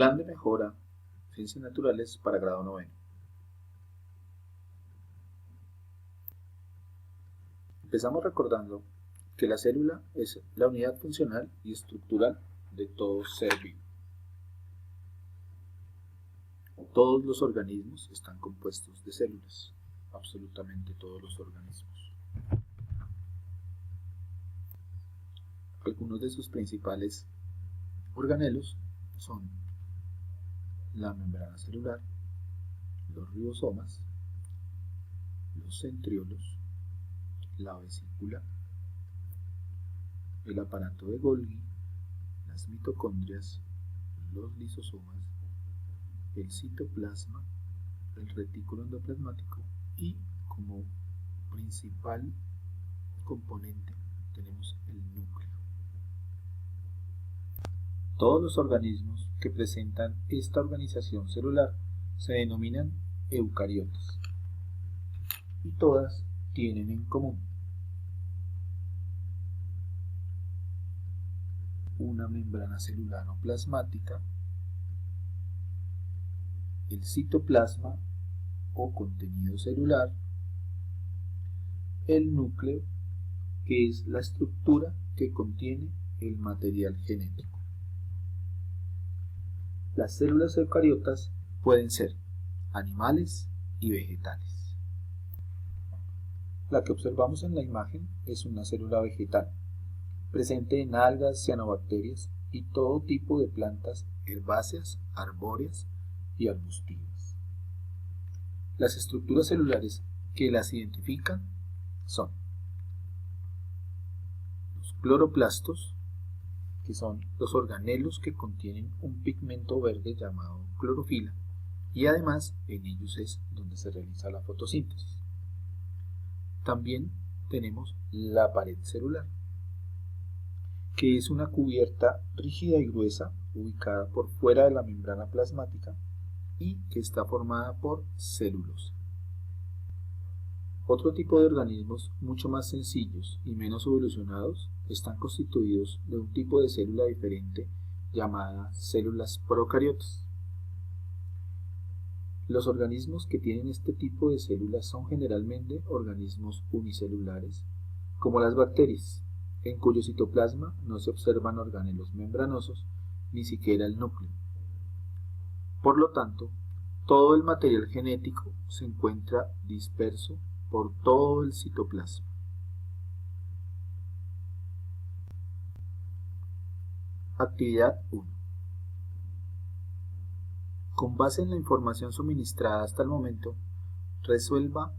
Plan de mejora, Ciencias Naturales para grado noveno. Empezamos recordando que la célula es la unidad funcional y estructural de todo ser vivo. Todos los organismos están compuestos de células, absolutamente todos los organismos. Algunos de sus principales organelos son la membrana celular, los ribosomas, los centriolos, la vesícula, el aparato de Golgi, las mitocondrias, los lisosomas, el citoplasma, el retículo endoplasmático y como principal componente tenemos el núcleo. Todos los organismos que presentan esta organización celular se denominan eucariotas y todas tienen en común una membrana celular o plasmática, el citoplasma o contenido celular, el núcleo, que es la estructura que contiene el material genético. Las células eucariotas pueden ser animales y vegetales. La que observamos en la imagen es una célula vegetal, presente en algas, cianobacterias y todo tipo de plantas herbáceas, arbóreas y arbustivas. Las estructuras celulares que las identifican son los cloroplastos, que son los organelos que contienen un pigmento verde llamado clorofila, y además en ellos es donde se realiza la fotosíntesis. También tenemos la pared celular, que es una cubierta rígida y gruesa ubicada por fuera de la membrana plasmática y que está formada por celulosa. Otro tipo de organismos mucho más sencillos y menos evolucionados están constituidos de un tipo de célula diferente llamada células procariotas. Los organismos que tienen este tipo de células son generalmente organismos unicelulares, como las bacterias, en cuyo citoplasma no se observan organelos membranosos, ni siquiera el núcleo. Por lo tanto, todo el material genético se encuentra disperso por todo el citoplasma. Actividad 1. Con base en la información suministrada hasta el momento, resuelva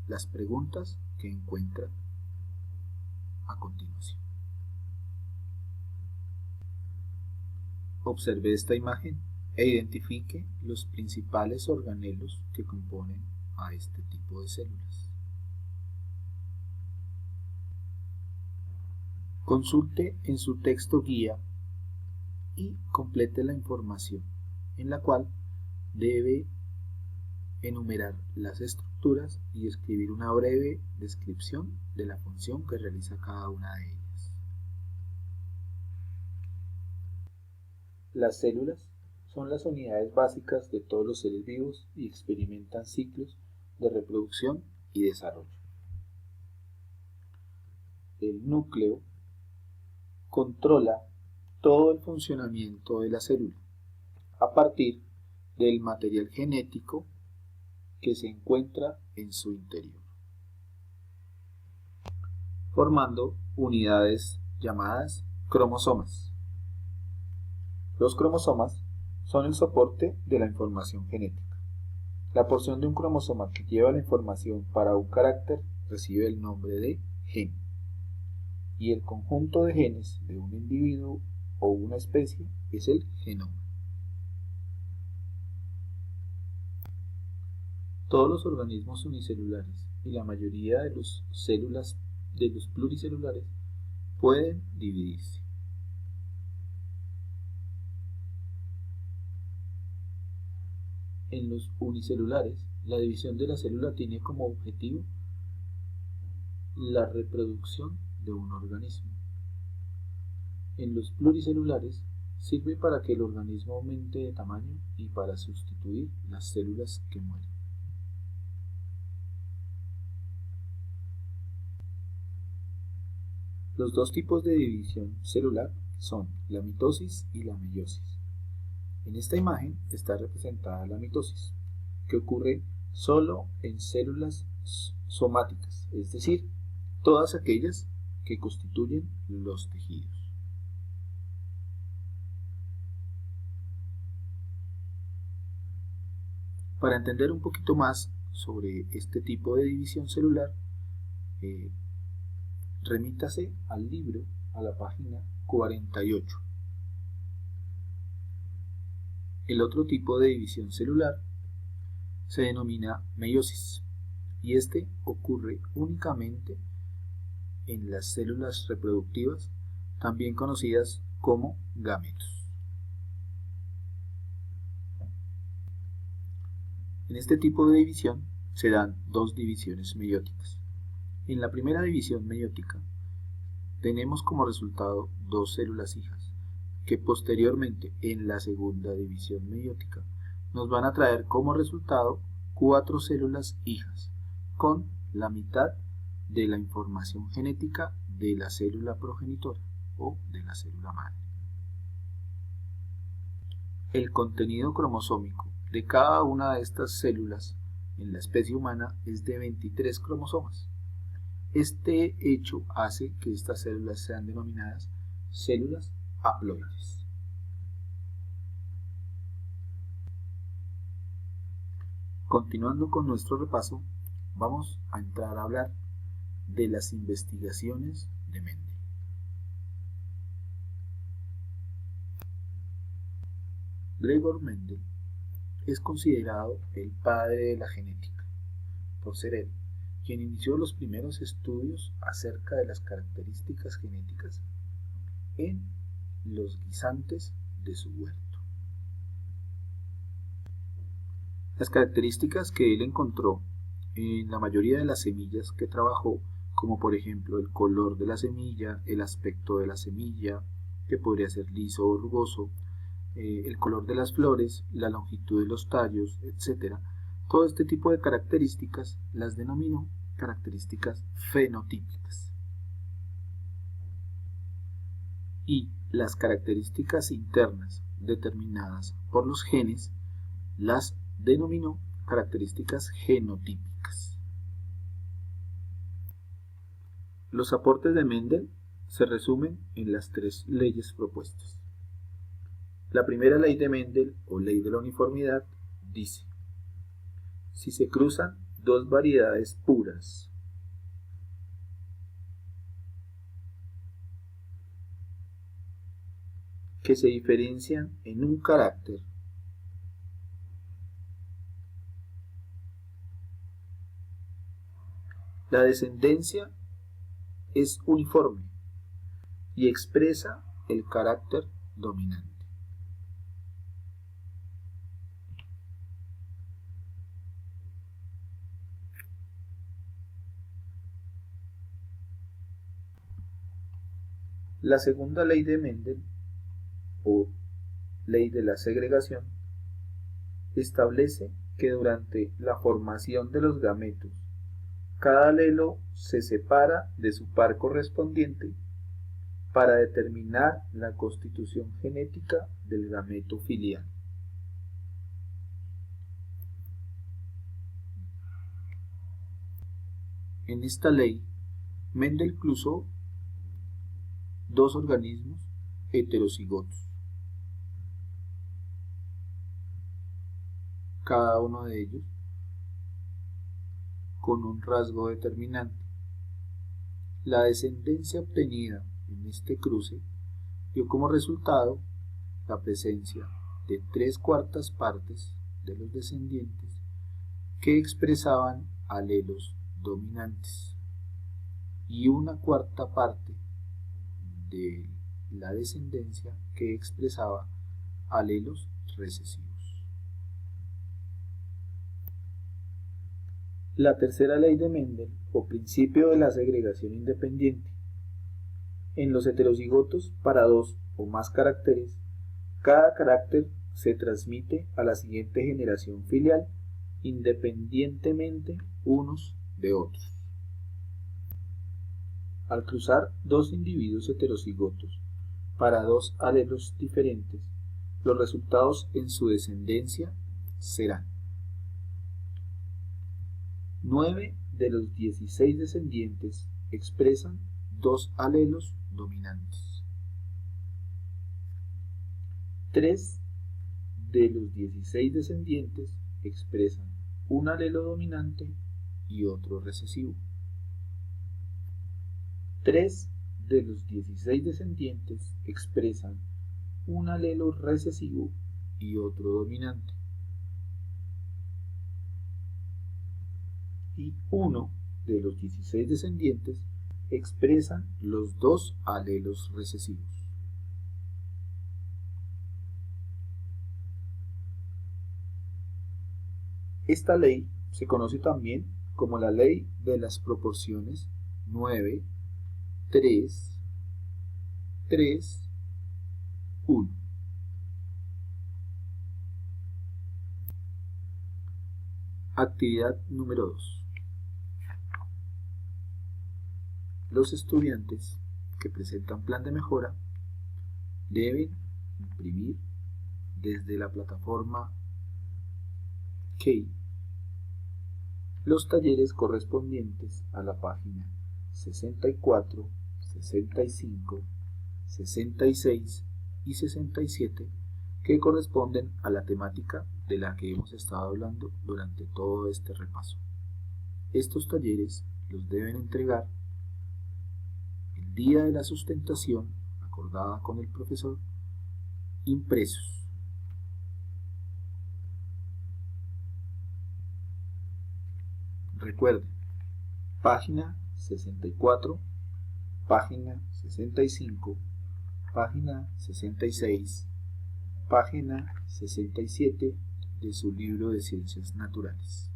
las preguntas que encuentra a continuación. Observe esta imagen e identifique los principales organelos que componen a este tipo de células. Consulte en su texto guía y complete la información, en la cual debe enumerar las estructuras y escribir una breve descripción de la función que realiza cada una de ellas. Las células son las unidades básicas de todos los seres vivos y experimentan ciclos de reproducción y desarrollo. El núcleo controla todo el funcionamiento de la célula a partir del material genético que se encuentra en su interior, formando unidades llamadas cromosomas. Los cromosomas son el soporte de la información genética. La porción de un cromosoma que lleva la información para un carácter recibe el nombre de gen, y el conjunto de genes de un individuo o una especie es el genoma. Todos los organismos unicelulares y la mayoría de las células de los pluricelulares pueden dividirse. En los unicelulares, la división de la célula tiene como objetivo la reproducción de un organismo. En los pluricelulares Sirve para que el organismo aumente de tamaño y para sustituir las células que mueren. Los dos tipos de división celular son la mitosis y la meiosis. En esta imagen está representada la mitosis, que ocurre solo en células somáticas, es decir, todas aquellas que constituyen los tejidos. Para entender un poquito más sobre este tipo de división celular, remítase al libro a la página 48. El otro tipo de división celular se denomina meiosis y este ocurre únicamente en las células reproductivas, también conocidas como gametos. En este tipo de división se dan dos divisiones meióticas. En la primera división meiótica tenemos como resultado dos células hijas, que posteriormente en la segunda división meiótica nos van a traer como resultado 4 células hijas, con la mitad de la información genética de la célula progenitora o de la célula madre. El contenido cromosómico de cada una de estas células en la especie humana es de 23 cromosomas. Este hecho hace que estas células sean denominadas células haploides. Continuando con nuestro repaso, vamos a entrar a hablar de las investigaciones de Mendel. Gregor Mendel es considerado el padre de la genética, por ser él quien inició los primeros estudios acerca de las características genéticas en los guisantes de su huerto. Las características que él encontró en la mayoría de las semillas que trabajó, como por ejemplo el color de la semilla, el aspecto de la semilla, que podría ser liso o rugoso, el color de las flores, la longitud de los tallos, etc. Todo este tipo de características las denominó características fenotípicas. Y las características internas determinadas por los genes las denominó características genotípicas. Los aportes de Mendel se resumen en las tres leyes propuestas. La primera ley de Mendel, o ley de la uniformidad, dice: si se cruzan dos variedades puras que se diferencian en un carácter, la descendencia es uniforme y expresa el carácter dominante. La segunda ley de Mendel, o ley de la segregación, establece que durante la formación de los gametos, cada alelo se separa de su par correspondiente para determinar la constitución genética del gameto filial. En esta ley, Mendel cruzó dos organismos heterocigotos, cada uno de ellos con un rasgo determinante. La descendencia obtenida en este cruce dio como resultado la presencia de 3/4 partes de los descendientes que expresaban alelos dominantes y 1/4 parte de la descendencia que expresaba alelos recesivos. La tercera ley de Mendel, o principio de la segregación independiente. En los heterocigotos para dos o más caracteres, Cada carácter se transmite a la siguiente generación filial independientemente unos de otros. Al cruzar dos individuos heterocigotos para dos alelos diferentes, los resultados en su descendencia serán 9 de los 16 descendientes expresan dos alelos dominantes. 3 de los 16 descendientes expresan un alelo dominante y otro recesivo. 3 de los 16 descendientes expresan un alelo recesivo y otro dominante. Y 1 de los 16 descendientes expresan los dos alelos recesivos. Esta ley se conoce también como la ley de las proporciones 9, 3, 3, 1. Actividad número 2. Los estudiantes que presentan plan de mejora deben imprimir desde la plataforma Key los talleres correspondientes a la página 64, 65, 66 y 67 que corresponden a la temática de la que hemos estado hablando durante todo este repaso. Estos talleres los deben entregar el día de la sustentación acordada con el profesor, impresos. Recuerden, página 64, página 65, página 66, página 67 de su libro de Ciencias Naturales.